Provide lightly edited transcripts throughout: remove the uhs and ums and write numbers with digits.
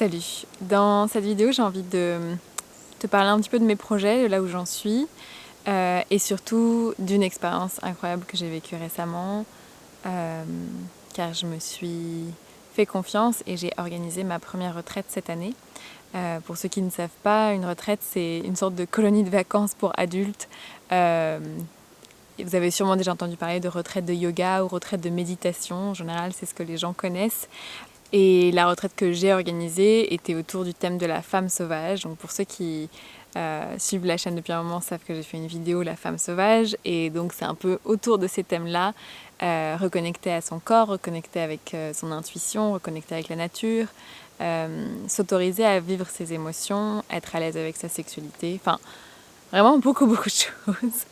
Salut! Dans cette vidéo, j'ai envie de te parler un petit peu de mes projets, de là où j'en suis, et surtout d'une expérience incroyable que j'ai vécue récemment, car je me suis fait confiance et j'ai organisé ma première retraite cette année. Pour ceux qui ne savent pas, une retraite, c'est une sorte de colonie de vacances pour adultes. Vous avez sûrement déjà entendu parler de retraite de yoga ou retraite de méditation. En général, c'est ce que les gens connaissent. Et la retraite que j'ai organisée était autour du thème de la femme sauvage. Donc pour ceux qui suivent la chaîne depuis un moment savent que j'ai fait une vidéo La femme sauvage. Et donc c'est un peu autour de ces thèmes-là, reconnecter à son corps, reconnecter avec son intuition, reconnecter avec la nature, s'autoriser à vivre ses émotions, être à l'aise avec sa sexualité. Enfin, vraiment beaucoup de choses.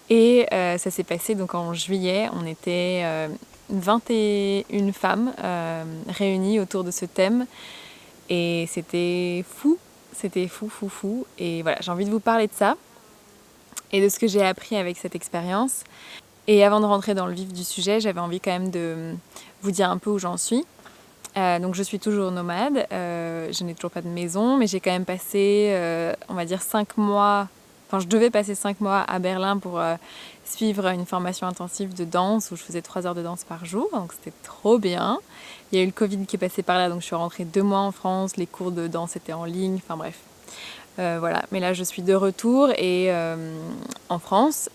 Et ça s'est passé donc en juillet. On était 21 femmes réunies autour de ce thème et c'était fou, fou. Et voilà, j'ai envie de vous parler de ça et de ce que j'ai appris avec cette expérience. Et avant de rentrer dans le vif du sujet, j'avais envie quand même de vous dire un peu où j'en suis. Donc je suis toujours nomade, je n'ai toujours pas de maison, mais j'ai quand même passé, on va dire 5 mois, enfin je devais passer 5 mois à Berlin pour suivre une formation intensive de danse où je faisais 3 heures de danse par jour, donc c'était trop bien. Il y a eu le Covid qui est passé par là, donc je suis rentrée 2 mois en France, les cours de danse étaient en ligne, enfin bref. Voilà, mais là je suis de retour et en France.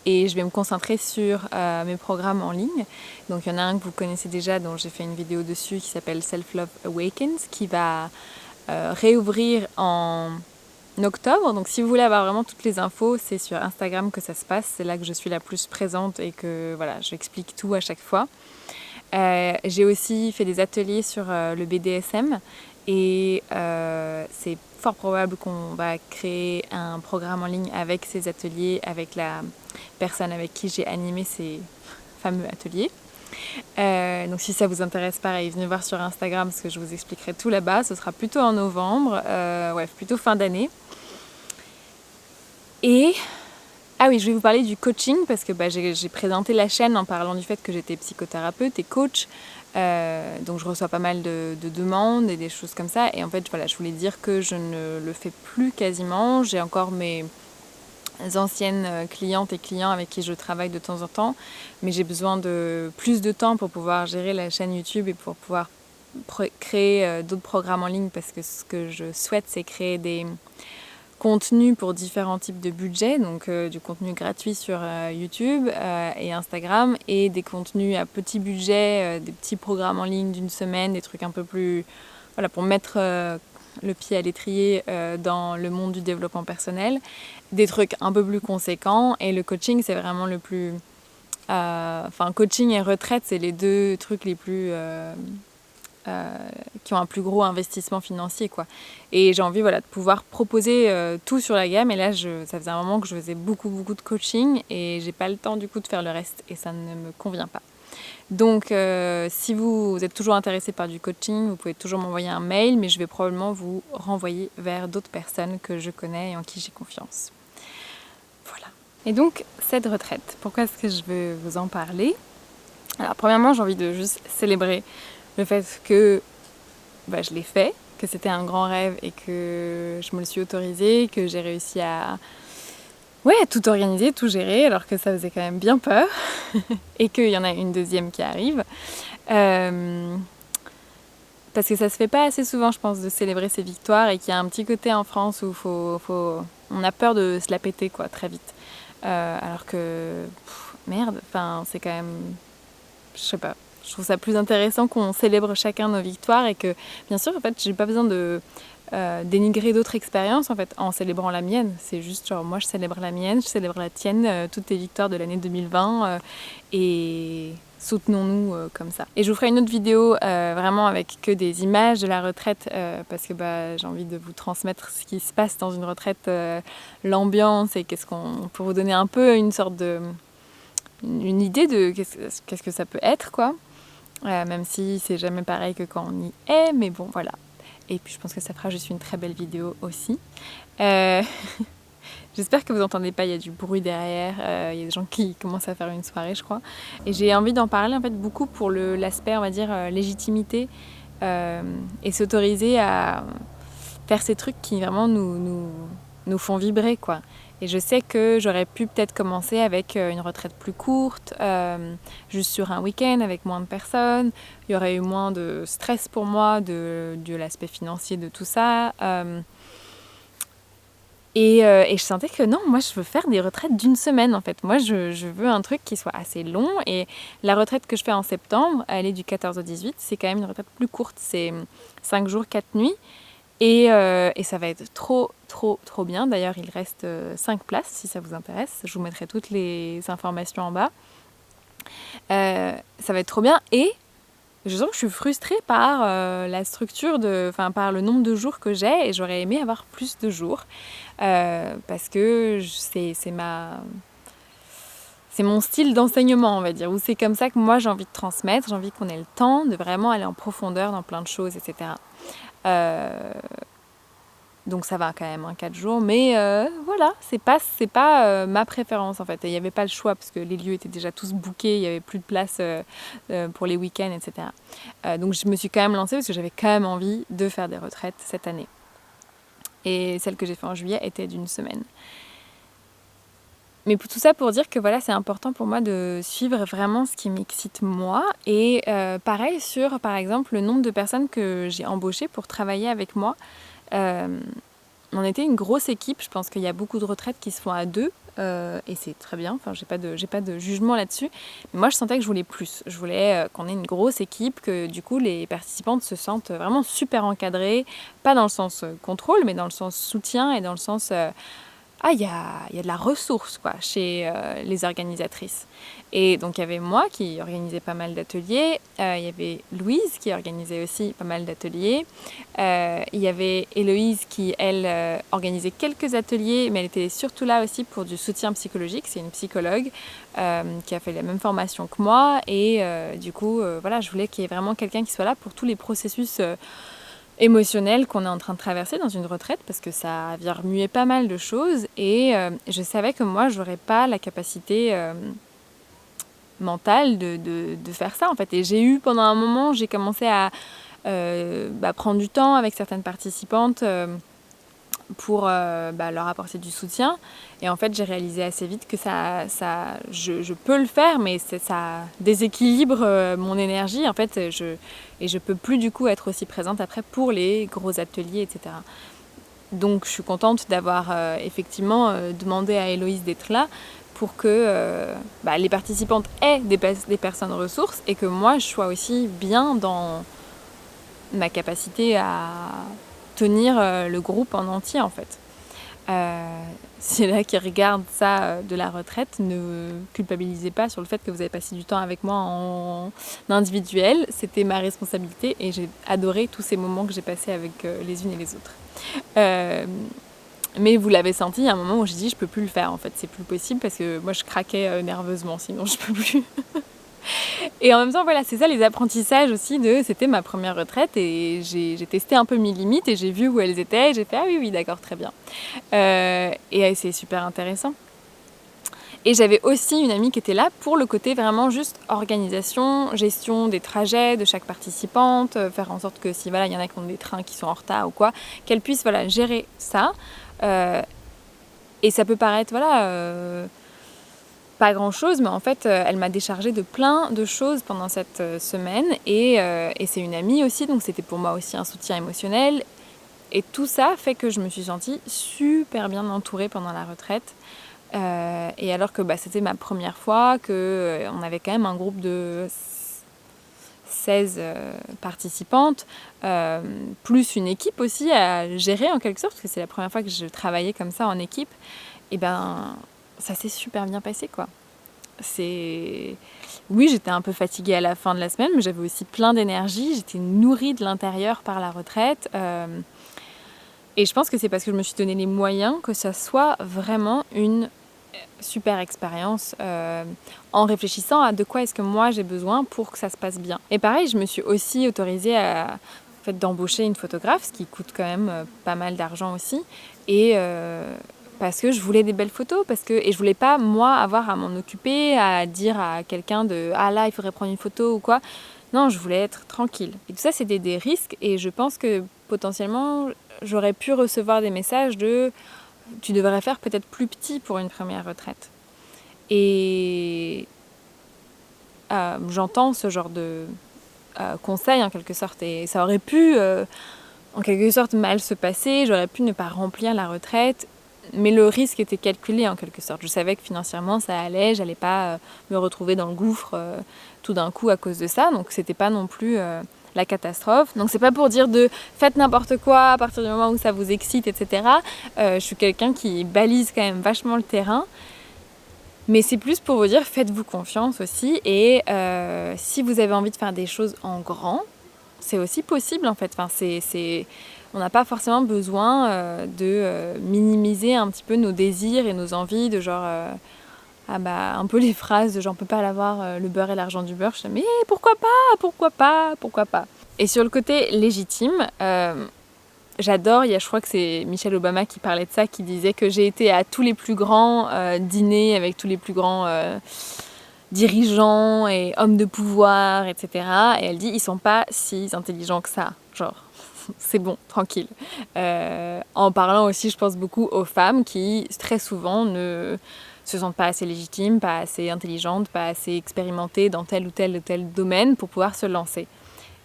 Et je vais me concentrer sur mes programmes en ligne. Donc il y en a un que vous connaissez déjà, dont j'ai fait une vidéo dessus, qui s'appelle Self Love Awakens, qui va réouvrir en octobre. Donc si vous voulez avoir vraiment toutes les infos, c'est sur Instagram que ça se passe. C'est là que je suis la plus présente et que voilà, j'explique tout à chaque fois. J'ai aussi fait des ateliers sur le BDSM et c'est fort probable qu'on va créer un programme en ligne avec ces ateliers, avec la personne avec qui j'ai animé ces fameux ateliers. Donc si ça vous intéresse, pareil, venez voir sur Instagram parce que je vous expliquerai tout là-bas. Ce sera plutôt en novembre, plutôt fin d'année. Et ah oui, je vais vous parler du coaching parce que j'ai présenté la chaîne en parlant du fait que j'étais psychothérapeute et coach. Donc je reçois pas mal de demandes et des choses comme ça. Et en fait, voilà, je voulais dire que je ne le fais plus quasiment. J'ai encore mes anciennes clientes et clients avec qui je travaille de temps en temps. Mais j'ai besoin de plus de temps pour pouvoir gérer la chaîne YouTube et pour pouvoir créer d'autres programmes en ligne parce que ce que je souhaite, c'est créer des contenu pour différents types de budgets, donc du contenu gratuit sur YouTube et Instagram et des contenus à petit budget, des petits programmes en ligne d'une semaine, des trucs un peu plus, voilà, pour mettre le pied à l'étrier dans le monde du développement personnel, des trucs un peu plus conséquents et le coaching c'est vraiment le plus, coaching et retraite c'est les deux trucs les plus qui ont un plus gros investissement financier, quoi. Et j'ai envie, voilà, de pouvoir proposer tout sur la gamme. Et là, ça faisait un moment que je faisais beaucoup de coaching et j'ai pas le temps du coup de faire le reste et ça ne me convient pas. Donc, si vous êtes toujours intéressé par du coaching, vous pouvez toujours m'envoyer un mail, mais je vais probablement vous renvoyer vers d'autres personnes que je connais et en qui j'ai confiance. Voilà. Et donc, cette retraite, pourquoi est-ce que je veux vous en parler ? Alors, premièrement, j'ai envie de juste célébrer le fait que je l'ai fait, que c'était un grand rêve et que je me le suis autorisé, que j'ai réussi à tout organiser, tout gérer, alors que ça faisait quand même bien peur et qu'il y en a une deuxième qui arrive. Parce que ça se fait pas assez souvent, je pense, de célébrer ses victoires et qu'il y a un petit côté en France où on a peur de se la péter, quoi, très vite. Alors que, c'est quand même, je sais pas. Je trouve ça plus intéressant qu'on célèbre chacun nos victoires et que, bien sûr, en fait, j'ai pas besoin de dénigrer d'autres expériences en fait en célébrant la mienne. C'est juste genre moi je célèbre la mienne, je célèbre la tienne, toutes tes victoires de l'année 2020 et soutenons-nous comme ça. Et je vous ferai une autre vidéo vraiment avec que des images de la retraite parce que j'ai envie de vous transmettre ce qui se passe dans une retraite, l'ambiance et pour vous donner un peu une sorte de une idée de qu'est-ce que ça peut être, quoi. Même si c'est jamais pareil que quand on y est, mais bon, voilà. Et puis je pense que ça fera juste une très belle vidéo aussi. J'espère que vous n'entendez pas, il y a du bruit derrière, il y a des gens qui commencent à faire une soirée, je crois. Et j'ai envie d'en parler en fait beaucoup pour l'aspect, on va dire, légitimité et s'autoriser à faire ces trucs qui vraiment nous font vibrer, quoi. Et je sais que j'aurais pu peut-être commencer avec une retraite plus courte, juste sur un week-end avec moins de personnes. Il y aurait eu moins de stress pour moi, de l'aspect financier de tout ça. Et je sentais que non, moi je veux faire des retraites d'1 semaine en fait. Moi je veux un truc qui soit assez long. Et la retraite que je fais en septembre, elle est du 14 au 18, c'est quand même une retraite plus courte. C'est 5 jours, 4 nuits. Et ça va être trop bien. D'ailleurs, il reste 5 places si ça vous intéresse. Je vous mettrai toutes les informations en bas. Ça va être trop bien. Et je sens que je suis frustrée par la structure, par le nombre de jours que j'ai. Et j'aurais aimé avoir plus de jours. Parce que c'est mon style d'enseignement, on va dire. Ou c'est comme ça que moi j'ai envie de transmettre. J'ai envie qu'on ait le temps de vraiment aller en profondeur dans plein de choses, etc. Donc ça va quand même, 4 jours, mais voilà, c'est pas ma préférence en fait. Et il n'y avait pas le choix parce que les lieux étaient déjà tous bookés, il n'y avait plus de place pour les week-ends, etc. Donc je me suis quand même lancée parce que j'avais quand même envie de faire des retraites cette année. Et celle que j'ai fait en juillet était d'1 semaine. Mais tout ça pour dire que voilà, c'est important pour moi de suivre vraiment ce qui m'excite moi. Et pareil sur, par exemple, le nombre de personnes que j'ai embauchées pour travailler avec moi. On était une grosse équipe. Je pense qu'il y a beaucoup de retraites qui se font à 2. Et c'est très bien. Enfin, j'ai pas de jugement là-dessus. Mais moi, je sentais que je voulais plus. Je voulais qu'on ait une grosse équipe, que du coup, les participantes se sentent vraiment super encadrées. Pas dans le sens contrôle, mais dans le sens soutien et dans le sens... il y a de la ressource quoi, chez les organisatrices. Et donc il y avait moi qui organisais pas mal d'ateliers, il y avait Louise qui organisait aussi pas mal d'ateliers, il y avait Héloïse qui, elle, organisait quelques ateliers, mais elle était surtout là aussi pour du soutien psychologique. C'est une psychologue qui a fait la même formation que moi. Et du coup, voilà, je voulais qu'il y ait vraiment quelqu'un qui soit là pour tous les processus émotionnel qu'on est en train de traverser dans une retraite, parce que ça vient remuer pas mal de choses. Et je savais que moi j'aurais pas la capacité mentale de faire ça en fait. Et j'ai eu pendant un moment, j'ai commencé à prendre du temps avec certaines participantes pour leur apporter du soutien. Et en fait, j'ai réalisé assez vite que je peux le faire, mais ça déséquilibre mon énergie. En fait, et je peux plus du coup être aussi présente après pour les gros ateliers, etc. Donc, je suis contente d'avoir effectivement demandé à Héloïse d'être là pour que les participantes aient des personnes ressources et que moi, je sois aussi bien dans ma capacité à tenir le groupe en entier en fait. Si là qui regarde ça de la retraite, ne culpabilisez pas sur le fait que vous avez passé du temps avec moi en individuel. C'était ma responsabilité et j'ai adoré tous ces moments que j'ai passés avec les unes et les autres. Mais vous l'avez senti, il y a un moment où j'ai dit je peux plus le faire en fait, c'est plus possible parce que moi je craquais nerveusement, sinon je peux plus. Et en même temps, voilà, c'est ça les apprentissages aussi c'était ma première retraite et j'ai testé un peu mes limites et j'ai vu où elles étaient et j'ai fait ah oui, d'accord, très bien. Et c'est super intéressant. Et j'avais aussi une amie qui était là pour le côté vraiment juste organisation, gestion des trajets de chaque participante, faire en sorte que si voilà, il y en a qui ont des trains qui sont en retard ou quoi, qu'elle puisse voilà, gérer ça. Et ça peut paraître pas grand chose, mais en fait elle m'a déchargée de plein de choses pendant cette semaine et c'est une amie aussi, donc c'était pour moi aussi un soutien émotionnel et tout ça fait que je me suis sentie super bien entourée pendant la retraite et alors que c'était ma première fois, on avait quand même un groupe de 16 participantes, plus une équipe aussi à gérer en quelque sorte, parce que c'est la première fois que je travaillais comme ça en équipe, et ça s'est super bien passé quoi. Oui, j'étais un peu fatiguée à la fin de la semaine, mais j'avais aussi plein d'énergie, j'étais nourrie de l'intérieur par la retraite. Et je pense que c'est parce que je me suis donné les moyens que ça soit vraiment une super expérience en réfléchissant à de quoi est-ce que moi j'ai besoin pour que ça se passe bien. Et pareil, je me suis aussi autorisée à d'embaucher une photographe, ce qui coûte quand même pas mal d'argent aussi. Et parce que je voulais des belles photos, et je voulais pas moi avoir à m'en occuper, à dire à quelqu'un ah là il faudrait prendre une photo ou quoi. Non, je voulais être tranquille. Et tout ça, c'était des risques et je pense que potentiellement, j'aurais pu recevoir des messages de tu devrais faire peut-être plus petit pour une première retraite. Et j'entends ce genre de conseil en quelque sorte et ça aurait pu en quelque sorte mal se passer, j'aurais pu ne pas remplir la retraite, mais le risque était calculé en quelque sorte. Je savais que financièrement ça allait, j'allais pas me retrouver dans le gouffre tout d'un coup à cause de ça, donc c'était pas non plus la catastrophe. Donc c'est pas pour dire de faites n'importe quoi à partir du moment où ça vous excite, etc. Je suis quelqu'un qui balise quand même vachement le terrain. Mais c'est plus pour vous dire, faites-vous confiance aussi. Et si vous avez envie de faire des choses en grand, c'est aussi possible en fait. Enfin, on n'a pas forcément besoin de minimiser un petit peu nos désirs et nos envies, de genre, un peu les phrases de genre, on peut pas l'avoir le beurre et l'argent du beurre. Je dis, mais pourquoi pas, pourquoi pas, pourquoi pas. Et sur le côté légitime, j'adore, je crois que c'est Michelle Obama qui parlait de ça, qui disait que j'ai été à tous les plus grands dîners avec tous les plus grands dirigeants et hommes de pouvoir, etc. Et elle dit, ils sont pas si intelligents que ça, genre, c'est bon, tranquille. En parlant aussi, je pense beaucoup aux femmes qui, très souvent, ne se sentent pas assez légitimes, pas assez intelligentes, pas assez expérimentées dans tel ou tel domaine pour pouvoir se lancer.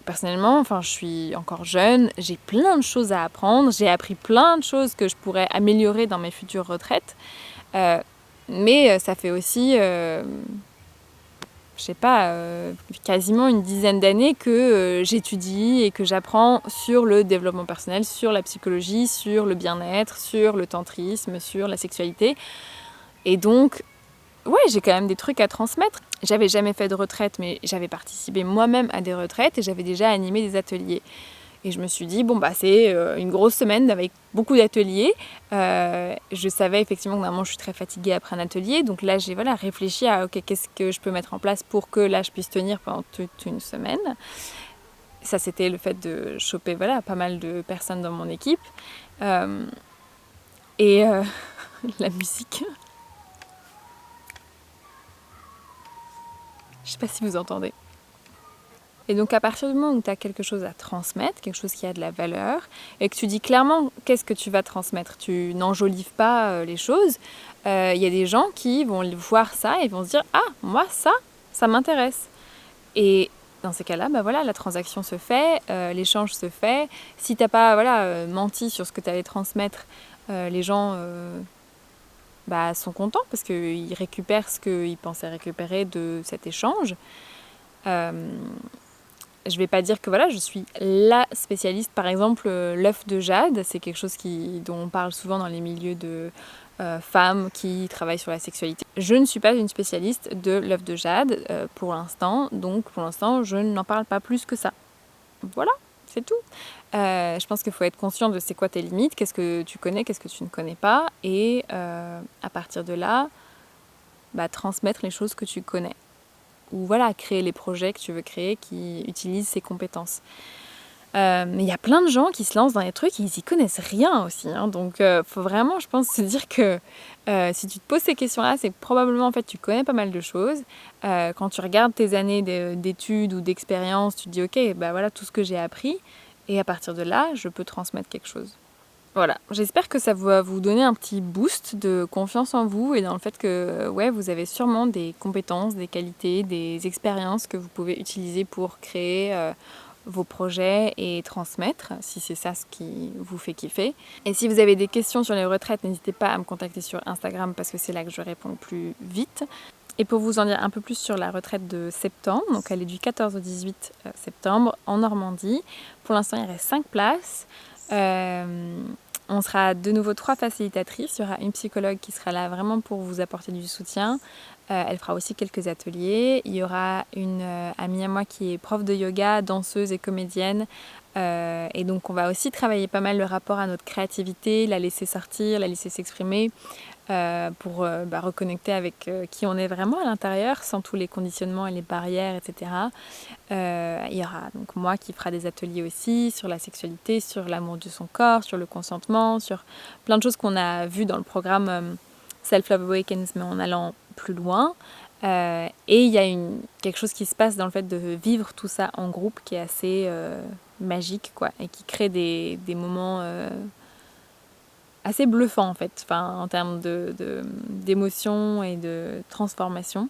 Personnellement, je suis encore jeune, j'ai plein de choses à apprendre, j'ai appris plein de choses que je pourrais améliorer dans mes futures retraites, mais ça fait aussi, quasiment une dizaine d'années que j'étudie et que j'apprends sur le développement personnel, sur la psychologie, sur le bien-être, sur le tantrisme, sur la sexualité. Et donc, ouais, j'ai quand même des trucs à transmettre. J'avais jamais fait de retraite, mais j'avais participé moi-même à des retraites et j'avais déjà animé des ateliers. Et je me suis dit, c'est une grosse semaine avec beaucoup d'ateliers. Je savais effectivement que normalement je suis très fatiguée après un atelier. Donc là, j'ai réfléchi à qu'est-ce que je peux mettre en place pour que là, je puisse tenir pendant toute une semaine. Ça, c'était le fait de choper pas mal de personnes dans mon équipe. Et la musique. Je sais pas si vous entendez. Et donc à partir du moment où tu as quelque chose à transmettre, quelque chose qui a de la valeur, et que tu dis clairement qu'est-ce que tu vas transmettre, tu n'enjolives pas les choses, y a des gens qui vont voir ça et vont se dire « Ah, moi ça m'intéresse ». Et dans ces cas-là, la transaction se fait, l'échange se fait. Si tu n'as pas menti sur ce que tu allais transmettre, les gens sont contents parce qu'ils récupèrent ce qu'ils pensaient récupérer de cet échange. Je vais pas dire que je suis la spécialiste. Par exemple, l'œuf de jade, c'est quelque chose dont on parle souvent dans les milieux de femmes qui travaillent sur la sexualité. Je ne suis pas une spécialiste de l'œuf de jade pour l'instant, donc pour l'instant, je n'en parle pas plus que ça. Voilà, c'est tout. Je pense qu'il faut être conscient de c'est quoi tes limites, qu'est-ce que tu connais, qu'est-ce que tu ne connais pas, et à partir de là, transmettre les choses que tu connais. Ou créer les projets que tu veux créer qui utilisent ces compétences. Mais il y a plein de gens qui se lancent dans les trucs et ils y connaissent rien aussi. Donc faut vraiment, je pense, se dire que si tu te poses ces questions-là, c'est que probablement en fait tu connais pas mal de choses. Quand tu regardes tes années d'études ou d'expérience, tu te dis ok, tout ce que j'ai appris et à partir de là, je peux transmettre quelque chose. Voilà, j'espère que ça va vous donner un petit boost de confiance en vous et dans le fait que vous avez sûrement des compétences, des qualités, des expériences que vous pouvez utiliser pour créer vos projets et transmettre, si c'est ça ce qui vous fait kiffer. Et si vous avez des questions sur les retraites, n'hésitez pas à me contacter sur Instagram parce que c'est là que je réponds le plus vite. Et pour vous en dire un peu plus sur la retraite de septembre, donc elle est du 14 au 18 septembre en Normandie. Pour l'instant, il reste 5 places. On sera de nouveau 3 facilitatrices. Il y aura une psychologue qui sera là vraiment pour vous apporter du soutien. Elle fera aussi quelques ateliers. Il y aura une amie à moi qui est prof de yoga, danseuse et comédienne. Et donc on va aussi travailler pas mal le rapport à notre créativité, la laisser sortir, la laisser s'exprimer pour reconnecter avec qui on est vraiment à l'intérieur sans tous les conditionnements et les barrières, etc. Il y aura donc moi qui fera des ateliers aussi sur la sexualité, sur l'amour de son corps, sur le consentement, sur plein de choses qu'on a vues dans le programme Self Love Awakens, mais en allant plus loin. Et il y a quelque chose qui se passe dans le fait de vivre tout ça en groupe qui est assez magique, quoi, et qui crée des moments assez bluffants, en fait, enfin, en termes d'émotion et de transformation.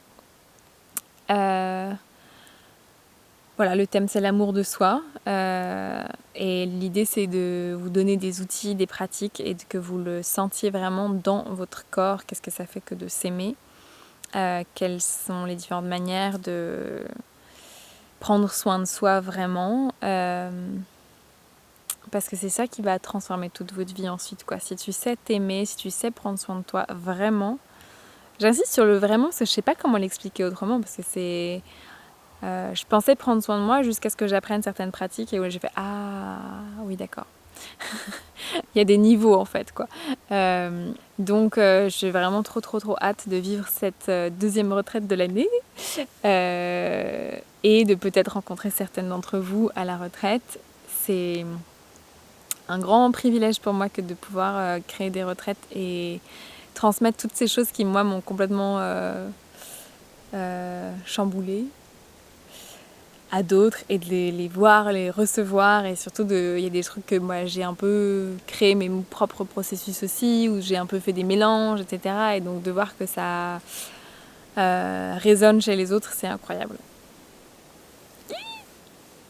Voilà, le thème, c'est l'amour de soi. Et l'idée, c'est de vous donner des outils, des pratiques et que vous le sentiez vraiment dans votre corps. Qu'est-ce que ça fait que de s'aimer? Quelles sont les différentes manières de prendre soin de soi vraiment? Parce que c'est ça qui va transformer toute votre vie ensuite, quoi. Si tu sais t'aimer, si tu sais prendre soin de toi vraiment. J'insiste sur le vraiment parce que je sais pas comment l'expliquer autrement parce que c'est... je pensais prendre soin de moi jusqu'à ce que j'apprenne certaines pratiques et où j'ai fait ah oui d'accord. Il y a des niveaux en fait quoi. Donc j'ai vraiment trop hâte de vivre cette deuxième retraite de l'année et de peut-être rencontrer certaines d'entre vous à la retraite. C'est un grand privilège pour moi que de pouvoir créer des retraites et transmettre toutes ces choses qui moi m'ont complètement chamboulée à d'autres et de les voir, les recevoir et surtout il y a des trucs que moi j'ai un peu créé mes propres processus aussi où j'ai un peu fait des mélanges etc. Et donc de voir que ça résonne chez les autres c'est incroyable.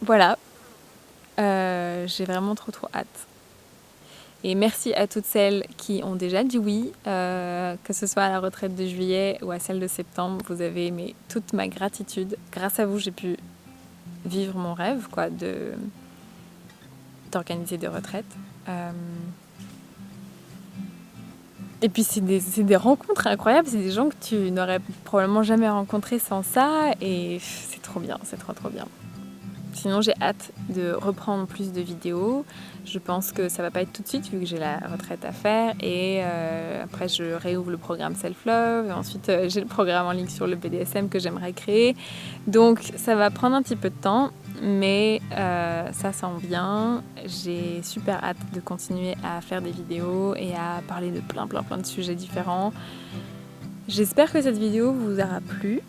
Voilà, j'ai vraiment trop hâte. Et merci à toutes celles qui ont déjà dit oui, que ce soit à la retraite de juillet ou à celle de septembre, vous avez aimé toute ma gratitude. Grâce à vous, j'ai pu vivre mon rêve, quoi, d'organiser des retraites. Et puis c'est des rencontres incroyables, c'est des gens que tu n'aurais probablement jamais rencontrés sans ça, et c'est trop bien, c'est trop bien. Sinon, j'ai hâte de reprendre plus de vidéos. Je pense que ça va pas être tout de suite vu que j'ai la retraite à faire. Et après, je réouvre le programme Self-Love. Et ensuite, j'ai le programme en ligne sur le BDSM que j'aimerais créer. Donc, ça va prendre un petit peu de temps. Mais ça s'en vient. J'ai super hâte de continuer à faire des vidéos et à parler de plein de sujets différents. J'espère que cette vidéo vous aura plu.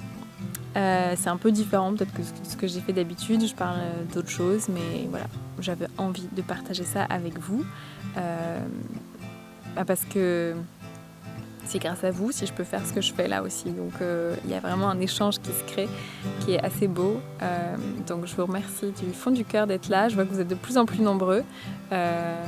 C'est un peu différent peut-être que ce que j'ai fait d'habitude, je parle d'autres choses, mais voilà, j'avais envie de partager ça avec vous, parce que c'est grâce à vous si je peux faire ce que je fais là aussi, donc il y a vraiment un échange qui se crée, qui est assez beau, donc je vous remercie du fond du cœur d'être là, je vois que vous êtes de plus en plus nombreux, merci.